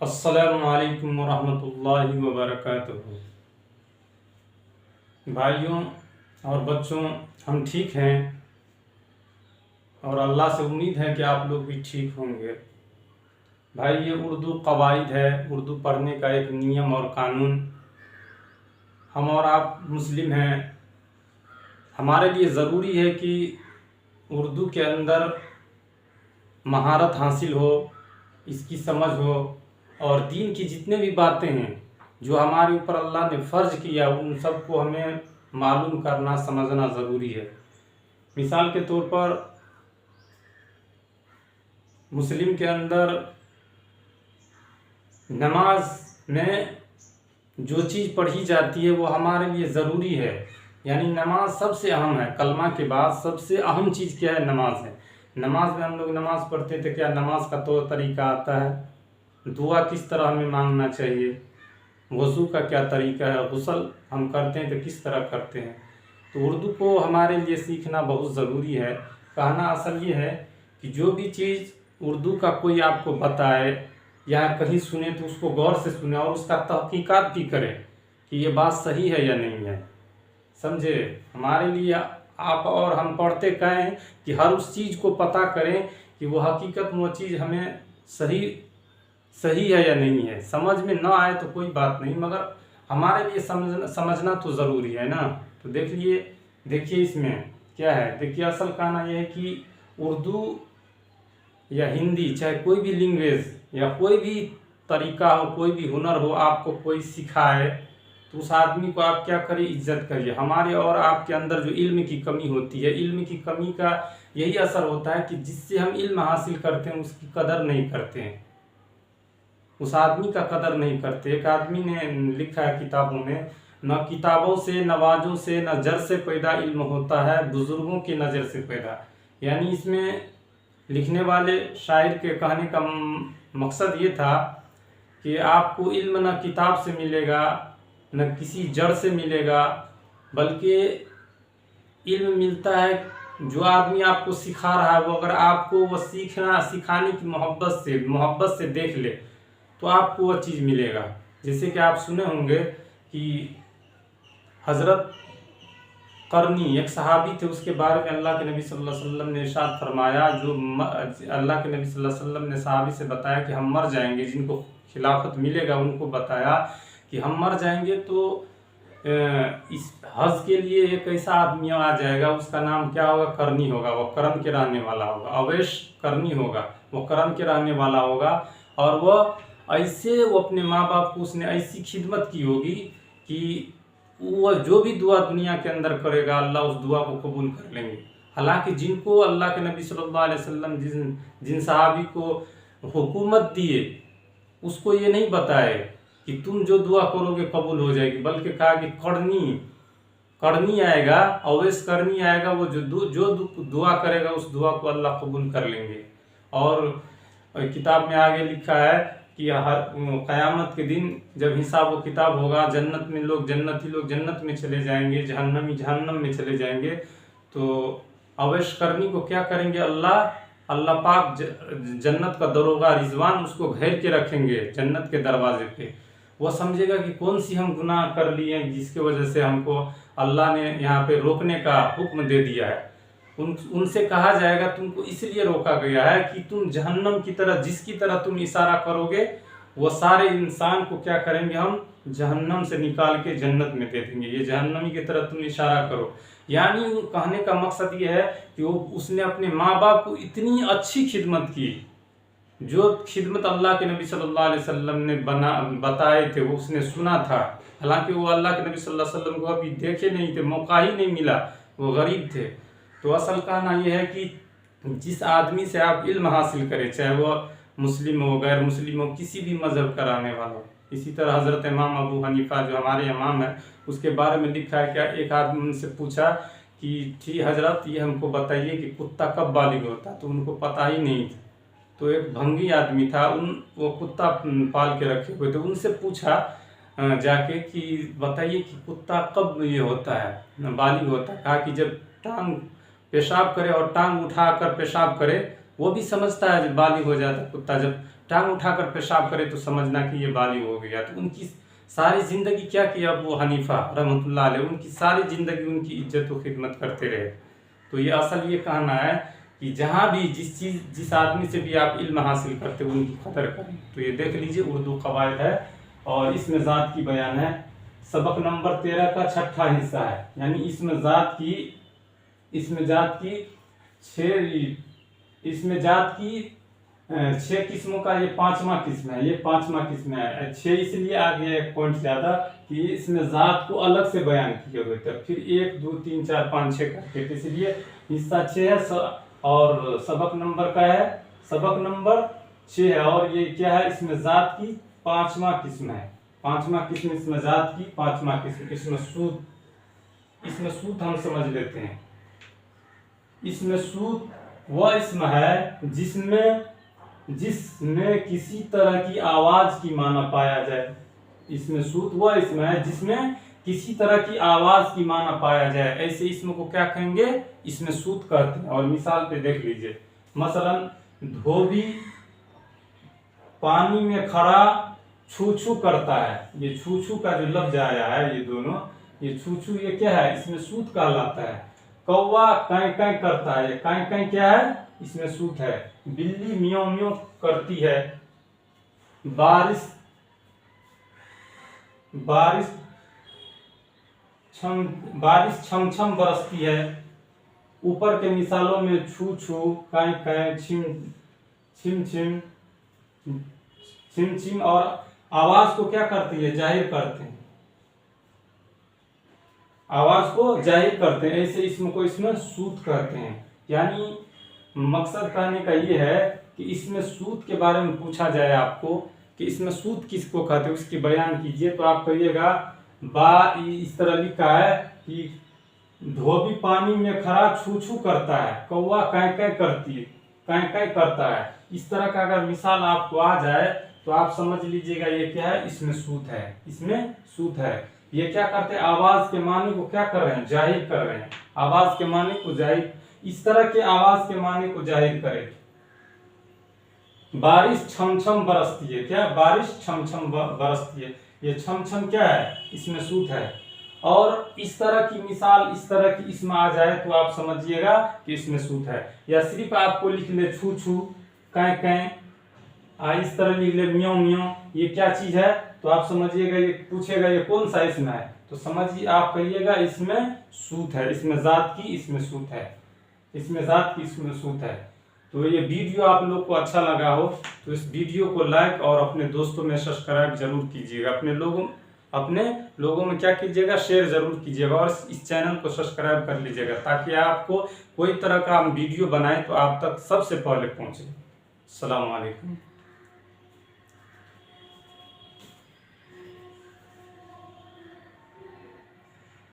अस्सलामुअलैकुम वरहमतुल्लाहि वबरकातुहू। भाइयों और बच्चों, हम ठीक हैं और अल्लाह से उम्मीद है कि आप लोग भी ठीक होंगे। भाई, ये उर्दू कवायद है, उर्दू पढ़ने का एक नियम और कानून। हम और आप मुस्लिम हैं, हमारे लिए ज़रूरी है कि उर्दू के अंदर महारत हासिल हो, इसकी समझ हो, और दीन की जितने भी बातें हैं जो हमारे ऊपर अल्लाह ने फ़र्ज किया उन सबको हमें मालूम करना, समझना ज़रूरी है। मिसाल के तौर पर मुस्लिम के अंदर नमाज में जो चीज़ पढ़ी जाती है वो हमारे लिए ज़रूरी है। यानी नमाज सबसे अहम है, कलमा के बाद सबसे अहम चीज़ क्या है? नमाज है। नमाज में हम लोग नमाज पढ़ते थे, क्या नमाज का तौर तरीका आता है? दुआ किस तरह हमें मांगना चाहिए? वज़ू का क्या तरीका है? गुस्ल हम करते हैं तो किस तरह करते हैं? तो उर्दू को हमारे लिए सीखना बहुत ज़रूरी है। कहना असल ये है कि जो भी चीज़ उर्दू का कोई आपको बताए या कहीं सुने तो उसको गौर से सुने और उसका तहकीकात भी करें कि ये बात सही है या नहीं है। समझे? हमारे लिए आप और हम पढ़ते कहें कि हर उस चीज़ को पता करें कि वो हकीकत में वो चीज़ हमें सही है या नहीं है। समझ में ना आए तो कोई बात नहीं, मगर हमारे लिए समझना तो ज़रूरी है ना। तो देखिए इसमें क्या है। देखिए, असल कहना यह है कि उर्दू या हिंदी, चाहे कोई भी लैंग्वेज या कोई भी तरीका हो, कोई भी हुनर हो, आपको कोई सिखाए तो उस आदमी को आप क्या करिए? इज्जत करिए। हमारे और आपके अंदर जो इल्म की कमी होती है, इल्म की कमी का यही असर होता है कि जिससे हम इल्म हासिल करते हैं उसकी कदर नहीं करते हैं, उस आदमी का कदर नहीं करते। एक आदमी ने लिखा है किताबों में, न किताबों से, नवाजों से, न जर से पैदा इल्म होता है, बुजुर्गों की नज़र से पैदा। यानी इसमें लिखने वाले शायर के कहने का मकसद ये था कि आपको इल्म न किताब से मिलेगा, न किसी जड़ से मिलेगा, बल्कि इल्म मिलता है जो आदमी आपको सिखा रहा है वो अगर आपको वो सिखाने की मोहब्बत से देख ले तो आपको वो चीज़ मिलेगा। जैसे कि आप सुने होंगे कि हज़रत करनी एक सहाबी थे, उसके बारे में अल्लाह के नबी सल्लल्लाहु अलैहि वसल्लम ने इरशाद फरमाया, जो अल्लाह के नबी सल्लल्लाहु अलैहि वसल्लम ने सहाबी से बताया कि हम मर जाएंगे, जिनको खिलाफत मिलेगा उनको बताया कि हम मर जाएंगे तो इस हज के लिए एक ऐसा आदमी आ जाएगा, उसका नाम क्या होगा? करनी होगा। वो करम के रहने वाला होगा, अवैश करनी होगा, वो करम के रहने वाला होगा। और वो अपने माँ बाप को उसने ऐसी खिदमत की होगी कि वो जो भी दुआ दुनिया के अंदर करेगा अल्लाह उस दुआ को कबूल कर लेंगे। हालांकि जिनको अल्लाह के नबी सल्लल्लाहु अलैहि वसल्लम जिन सहाबी को हुकूमत दिए उसको ये नहीं बताए कि तुम जो दुआ करोगे कबूल हो जाएगी, बल्कि कहा कि करनी आएगा, अवैस करनी आएगा, वो जो दुआ करेगा उस दुआ को अल्लाह कबूल कर लेंगे। और किताब में आगे लिखा है कि हर क़यामत के दिन जब हिसाब व किताब होगा, जन्नती लोग जन्नत में चले जाएंगे, जहन्नमी जहन्नम में चले जाएंगे। तो अवैश करनी को क्या करेंगे? अल्लाह पाक जन्नत का दरोगा रिजवान उसको घेर के रखेंगे जन्नत के दरवाजे पे। वह समझेगा कि कौन सी हम गुनाह कर लिए जिसके वजह से हमको अल्लाह ने यहाँ पे रोकने का हुक्म दे दिया है। उनसे कहा जाएगा तुमको इसलिए रोका गया है कि तुम जहन्नम की तरह, जिसकी तरह तुम इशारा करोगे वो सारे इंसान को क्या करेंगे? हम जहन्नम से निकाल के जन्नत में दे देंगे, ये जहन्नमी की तरह तुम इशारा करो। यानी कहने का मकसद ये है कि उसने अपने माँ बाप को इतनी अच्छी खिदमत की, जो खिदमत अल्लाह के नबी सल्लल्लाहु अलैहि वसल्लम ने बताए थे वो उसने सुना था। हालांकि वो अल्लाह के नबी सल्लल्लाहु अलैहि वसल्लम को अभी देखे नहीं थे, मौका ही नहीं मिला, वो गरीब थे। तो असल कहना यह है कि जिस आदमी से आप इल्म हासिल करें, चाहे वो मुस्लिम हो, गैर मुस्लिम हो, किसी भी मज़हब का रहने वाला हो। इसी तरह हज़रत इमाम अबू हनीफा जो हमारे इमाम है उसके बारे में लिखा है, क्या एक आदमी उनसे पूछा कि ठीक हज़रत ये हमको बताइए कि कुत्ता कब बालिग होता? तो उनको पता ही नहीं था। तो एक भंगी आदमी था, वो कुत्ता पाल के रखे हुए थे, उनसे पूछा जाके कि बताइए कि कुत्ता कब ये होता है, बालिग होता है? कहा कि जब टांग पेशाब करे और टांग उठाकर पेशाब करे वो भी समझता है, जब बालिग हो जाता है कुत्ता, जब टांग उठाकर पेशाब करे तो समझना कि ये बालिग हो गया। तो उनकी सारी ज़िंदगी क्या किया अबू हनीफा रहमतुल्लाह अलैह, उनकी सारी ज़िंदगी उनकी इज्जत व खिदमत करते रहे। तो ये असल ये कहना है कि जहाँ भी जिस आदमी से भी आप इल्म हासिल करते हो उनकी कदर करें। तो ये देख लीजिए उर्दू कवायद है और इसमें ज़ात की बयान है। सबक नंबर 13 का छठा हिस्सा है, यानी इसमें जात की 6 किस्मों का ये 5वां किस्म है। ये 5वां किस्म है। 6 इसलिए आ गया एक पॉइंट ज़्यादा कि इसमें जात को अलग से बयान किए हुए थे, फिर 1 2 3 4 5 6 करके, इसलिए हिस्सा 6 है और सबक नंबर का है, सबक नंबर 6 है। और ये क्या है, इसमें जात की 5वां किस्म है। 5वां किस्म इसमें जात की 5वां किस्म। इसमें सूत हम समझ लेते हैं। इसमें सूत वह इसम है जिसमें किसी तरह की आवाज की माना पाया जाए। इसमें सूत वह इसम है जिसमें किसी तरह की आवाज की माना पाया जाए। ऐसे इसम को क्या कहेंगे, इसमें सूत कहते हैं। और मिसाल पे देख लीजिए, मसलन धोबी पानी में खड़ा छू छू करता है। ये छू छू का जो लफ्ज आया है, ये दोनों, ये छू छू, ये क्या है, इसमें सूत कहलाता है। कौवा कै कै करता है, ये कै कै क्या है, इसमें सूत है। बिल्ली म्यों म्यों करती है। बारिश छम छम बरसती है। ऊपर के मिसालों में छू छू, कै कै, छिम छिम, छिम और आवाज को क्या करती है, जाहिर करते हैं, आवाज को जाहिर करते हैं। ऐसे इसमें को इसमें सूत कहते हैं। यानी मकसद कहने का ये है कि इसमें सूत के बारे में पूछा जाए आपको कि इसमें सूत किसको कहते हैं, उसकी बयान कीजिए, तो आप कहिएगा इस तरह लिखा है कि धोबी पानी में खड़ा छू छू करता है, कौवा कै कै करता है। इस तरह का अगर मिसाल आपको आ जाए तो आप समझ लीजिएगा ये क्या है, इसमें सूत है। इसमें सूत है। ये क्या करते हैं, आवाज के माने को क्या कर रहे हैं, जाहिर कर रहे हैं। आवाज के माने को जाहिर, इस तरह के आवाज के माने को जाहिर करें। बारिश छम छम बरसती है, क्या, बारिश छम छम बरसती है। ये छम छम क्या है, इसमें सूत है। और इस तरह की मिसाल, इस तरह की इसमें आ जाए तो आप समझिएगा कि इसमें सूत है। या सिर्फ आपको लिख ले छू छू, कै कै, इस तरह लिख ले म्यों म्यों, ये क्या चीज है, तो आप समझिएगा, ये पूछेगा ये कौन सा इसमें है, तो समझिए आप कहिएगा इसमें सूत है। इसमें जात की, इसमें सूत है। इसमें जात की, इसमें सूत है। तो ये वीडियो आप लोग को अच्छा लगा हो तो इस वीडियो को लाइक और अपने दोस्तों में सब्सक्राइब जरूर कीजिएगा। अपने लोगों में क्या कीजिएगा, शेयर जरूर कीजिएगा और इस चैनल को सब्सक्राइब कर लीजिएगा, ताकि आपको कोई तरह का हम वीडियो बनाएं तो आप तक सबसे पहले पहुंचे। अस्सलाम वालेकुम।